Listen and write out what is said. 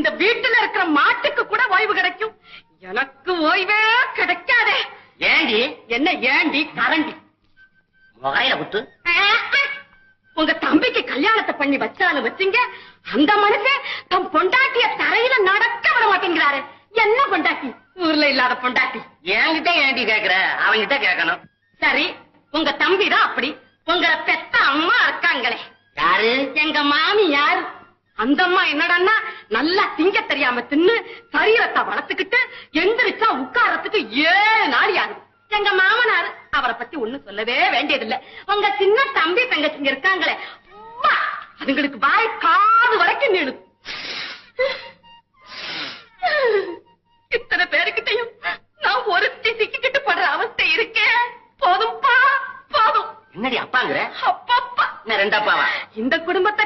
இந்த வீட்டுல இருக்கிற மாட்டுக்கு கூட ஓய்வு கிடைக்கும், எனக்கு ஓய்வே கிடைக்காதே. ஏண்டி? என்ன ஏண்டி? கரண்டி முகையில குத்து. உங்க தம்பிக்கு கல்யாணத்தை பண்ணி வச்சாலும் வச்சுங்க, அந்த மனுஷன் தன் பொண்டாட்டிய தரையில நடக்க விட மாட்டேங்கிறாரு. என்ன பொண்டாட்டி? ஊர்ல இல்லாத பொண்டாட்டி. என்கிட்ட ஏண்டி கேக்குற? அவங்கிட்ட கேட்கணும். சரி, உங்க தம்பிதான் அப்படி. உங்களை பெத்த அம்மா இருக்காங்களே, யாரு? எங்க மாமி. யாரு அந்த அம்மா? என்னடான்னா நல்லா திங்க தெரியாம தின்னு சரீரத்தை வளர்த்துக்கிட்டு எந்திரிச்சா உட்காரத்துக்கு 7 நாள் ஆகுது. எங்க மாமனார் அவரை பத்தி ஒண்ணும் சொல்லவே வேண்டியதில்லை. உங்க சின்ன தம்பி தங்கச்சிங்க இருக்காங்களே, அதுங்களுக்கு வாய் காது வரைக்கும் நீடு. இத்தனை பேருக்கிட்டையும் நான் ஒருத்தி சிக்கிக்கிட்டு படுற அவஸ்தை இருக்கேன். போதும்பா போதும். என்னடி அப்பாங்கிற? அப்பப்பா, என்ன 2 அப்பாவா? இந்த குடும்பத்தை